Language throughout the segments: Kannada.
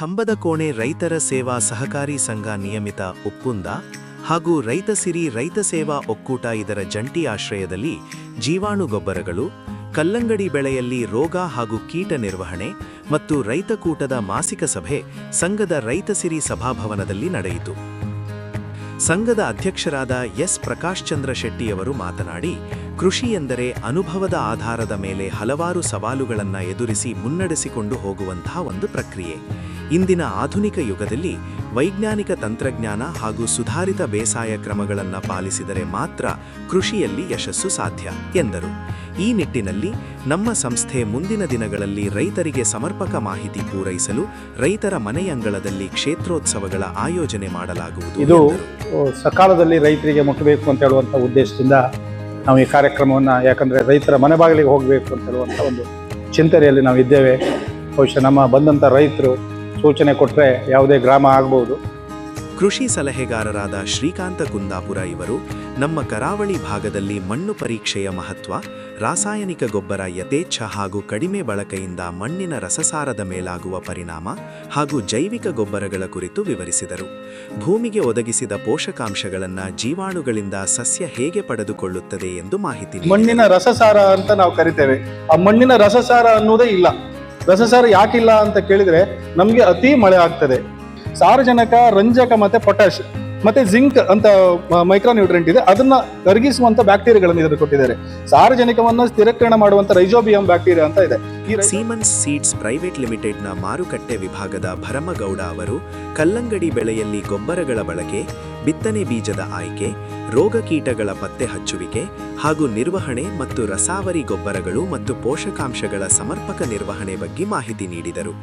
ಕಂಬದ ಕೋಣೆ ರೈತರ ಸೇವಾ ಸಹಕಾರಿ ಸಂಘ ನಿಯಮಿತ ಒಪ್ಪಂದ ಹಾಗೂ ರೈತ ಸಿರಿ ರೈತ ಸೇವಾ ಒಕ್ಕೂಟ ಇದರ ಜಂಟಿ ಆಶ್ರಯದಲ್ಲಿ ಜೀವಾಣು ಗೊಬ್ಬರಗಳು, ಕಲ್ಲಂಗಡಿ ಬೆಳೆಯಲ್ಲಿ ರೋಗ ಹಾಗೂ ಕೀಟ ನಿರ್ವಹಣೆ ಮತ್ತು ರೈತಕೂಟದ ಮಾಸಿಕ ಸಭೆ ಸಂಘದ ರೈತ ಸಿರಿ ಸಭಾಭವನದಲ್ಲಿ ನಡೆಯಿತು. ಸಂಘದ ಅಧ್ಯಕ್ಷರಾದ ಎಸ್ ಪ್ರಕಾಶ್ ಚಂದ್ರ ಶೆಟ್ಟಿಯವರು ಮಾತನಾಡಿ, ಕೃಷಿ ಎಂದರೆ ಅನುಭವದ ಆಧಾರದ ಮೇಲೆ ಹಲವಾರು ಸವಾಲುಗಳನ್ನು ಎದುರಿಸಿ ಮುನ್ನಡೆಸಿಕೊಂಡು ಹೋಗುವಂತಹ ಒಂದು ಪ್ರಕ್ರಿಯೆ. ಇಂದಿನ ಆಧುನಿಕ ಯುಗದಲ್ಲಿ ವೈಜ್ಞಾನಿಕ ತಂತ್ರಜ್ಞಾನ ಹಾಗೂ ಸುಧಾರಿತ ಬೇಸಾಯ ಕ್ರಮಗಳನ್ನು ಪಾಲಿಸಿದರೆ ಮಾತ್ರ ಕೃಷಿಯಲ್ಲಿ ಯಶಸ್ಸು ಸಾಧ್ಯ ಎಂದರು. ಈ ನಿಟ್ಟಿನಲ್ಲಿ ನಮ್ಮ ಸಂಸ್ಥೆ ಮುಂದಿನ ದಿನಗಳಲ್ಲಿ ರೈತರಿಗೆ ಸಮರ್ಪಕ ಮಾಹಿತಿ ಪೂರೈಸಲು ರೈತರ ಮನೆಯಂಗಳದಲ್ಲಿ ಕ್ಷೇತ್ರೋತ್ಸವಗಳ ಆಯೋಜನೆ ಮಾಡಲಾಗುವುದು. ಇದು ಸಕಾಲದಲ್ಲಿ ರೈತರಿಗೆ ಮುಟ್ಟಬೇಕು ಅಂತ ಹೇಳುವಂಥ ಉದ್ದೇಶದಿಂದ ನಾವು ಈ ಕಾರ್ಯಕ್ರಮವನ್ನು, ಯಾಕಂದರೆ ರೈತರ ಮನೆ ಬಾಗಿಲಿಗೆ ಹೋಗಬೇಕು ಅಂತ ಹೇಳುವಂಥ ಒಂದು ಚಿಂತನೆಯಲ್ಲಿ ನಾವು ಇದ್ದೇವೆ. ಬಹುಶಃ ನಮ್ಮ ಬಂದಂಥ ರೈತರು ಸೂಚನೆ ಕೊಟ್ಟರೆ ಯಾವುದೇ ಗ್ರಾಮ ಆಗಬಹುದು. ಕೃಷಿ ಸಲಹೆಗಾರರಾದ ಶ್ರೀಕಾಂತ ಕುಂದಾಪುರ ಇವರು ನಮ್ಮ ಕರಾವಳಿ ಭಾಗದಲ್ಲಿ ಮಣ್ಣು ಪರೀಕ್ಷೆಯ ಮಹತ್ವ, ರಾಸಾಯನಿಕ ಗೊಬ್ಬರ ಯಥೇಚ್ಛ ಹಾಗೂ ಕಡಿಮೆ ಬಳಕೆಯಿಂದ ಮಣ್ಣಿನ ರಸಸಾರದ ಮೇಲಾಗುವ ಪರಿಣಾಮ ಹಾಗೂ ಜೈವಿಕ ಗೊಬ್ಬರಗಳ ಕುರಿತು ವಿವರಿಸಿದರು. ಭೂಮಿಗೆ ಒದಗಿಸಿದ ಪೋಷಕಾಂಶಗಳನ್ನು ಜೀವಾಣುಗಳಿಂದ ಸಸ್ಯ ಹೇಗೆ ಪಡೆದುಕೊಳ್ಳುತ್ತದೆ ಎಂದು ಮಾಹಿತಿ ನೀಡಿದರು. ಮಣ್ಣಿನ ರಸಸಾರ ಅಂತ ನಾವು ಕರಿತೇವೆ. ಆ ಮಣ್ಣಿನ ರಸಸಾರ ಅನ್ನೋದೇ ಇಲ್ಲ. ರಸಸಾರ ಯಾಕಿಲ್ಲ ಅಂತ ಕೇಳಿದ್ರೆ, ನಮಗೆ ಅತಿ ಮಳೆ ಆಗ್ತದೆ. ಸಾರಜನಕ, ರಂಜಕ ಮತ್ತೆ ಪೊಟ್ಯಾಶ್ ಮತ್ತೆ ಜಿಂಕ್ ಅಂತ ಮೈಕ್ರೋ ನ್ಯೂಟ್ರೆಂಟ್ ಇದೆ. ಅದನ್ನ ಕರಗಿಸುವಂತ ಬ್ಯಾಕ್ಟೀರಿಯಾಗಳನ್ನು ಇದನ್ನು ಕೊಟ್ಟಿದ್ದಾರೆ. ಸಾರಜನಕವನ್ನು ಸ್ಥಿರೀಕರಣ ಮಾಡುವಂತ ರೈಜೋಬಿಯಂ ಬ್ಯಾಕ್ಟೀರಿಯಾ ಅಂತ ಇದೆ. ಸೀಮನ್ಸ್ ಸೀಡ್ಸ್ ಪ್ರೈವೇಟ್ ಲಿಮಿಟೆಡ್ನ ಮಾರುಕಟ್ಟೆ ವಿಭಾಗದ ಭರಮಗೌಡ ಅವರು ಕಲ್ಲಂಗಡಿ ಬೆಳೆಯಲ್ಲಿ ಗೊಬ್ಬರಗಳ ಬಳಕೆ, ಬಿತ್ತನೆ ಬೀಜದ ಆಯ್ಕೆ, ರೋಗ ಕೀಟಗಳ ಪತ್ತೆ ಹಚ್ಚುವಿಕೆ ಹಾಗೂ ನಿರ್ವಹಣೆ ಮತ್ತು ರಸಾವರಿ ಗೊಬ್ಬರಗಳು ಮತ್ತು ಪೋಷಕಾಂಶಗಳ ಸಮರ್ಪಕ ನಿರ್ವಹಣೆ ಬಗ್ಗೆ ಮಾಹಿತಿ ನೀಡಿದರು.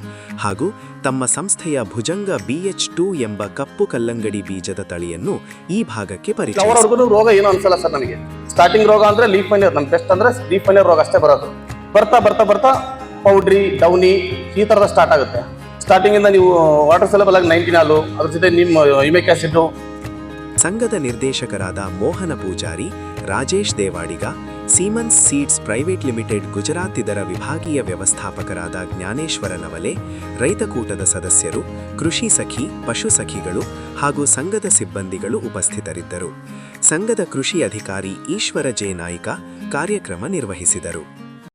ಹಾಗೂ ತಮ್ಮ ಸಂಸ್ಥೆಯ ಭುಜಂಗ BH2 ಎಂಬ ಕಪ್ಪು ಕಲ್ಲಂಗಡಿ ಬೀಜದ ತಳಿಯನ್ನು ಈ ಭಾಗಕ್ಕೆ ಪರಿಚಯಿಸಿದರು. ರೋಗ ಏನೋ ಅನ್ಸಲ್ಲ ಸರ್ ನನಗೆ. ಸ್ಟಾರ್ಟಿಂಗ್ ರೋಗ ಅಂದ್ರೆ ಲೀಫ್ ಮೈನರ್, ನಮ್ಮ ಬೆಸ್ಟ್ ಅಂದ್ರೆ ಲೀಫ್ ಮೈನರ್ ರೋಗ ಅಷ್ಟೇ ಬರೋದು. ಬರ್ತಾ ಪೌಡ್ರಿ, ಡೌನಿ ಈ ತರದ ಸ್ಟಾರ್ಟ್ ಆಗುತ್ತೆ. ಸ್ಟಾರ್ಟಿಂಗ್ ಇಂದ ನೀವು ವಾಟರ್ ಸೆಲೆಬಲ್ ಆಗಿ 19 ಹಾಲು, ಅದ್ರ ಜೊತೆ ನಿಮ್ಮ ಯುಮಿಕ್ ಆಸಿಡ್. ಸಂಘದ ನಿರ್ದೇಶಕರಾದ Mohana Poojary, Rajesh Devadiga, Seemans seeds private limited Gujarat ಇದರ ವಿಭಾಗೀಯ ವ್ಯವಸ್ಥಾಪಕರಾದ ಜ್ಞಾನೇಶ್ವರ ನವಲೆ, ರೈತಕೂಟದ ಸದಸ್ಯರು, ಕೃಷಿ ಸಖಿ, ಪಶು ಸಖಿಗಳು ಹಾಗೂ ಸಂಘದ ಸಿಬ್ಬಂದಿಗಳು ಉಪಸ್ಥಿತರಿದ್ದರು. ಸಂಘದ ಕೃಷಿ ಅಧಿಕಾರಿ ಈಶ್ವರ ಜೆ ನಾಯ್ಕ ಕಾರ್ಯಕ್ರಮ ನಿರ್ವಹಿಸಿದರು.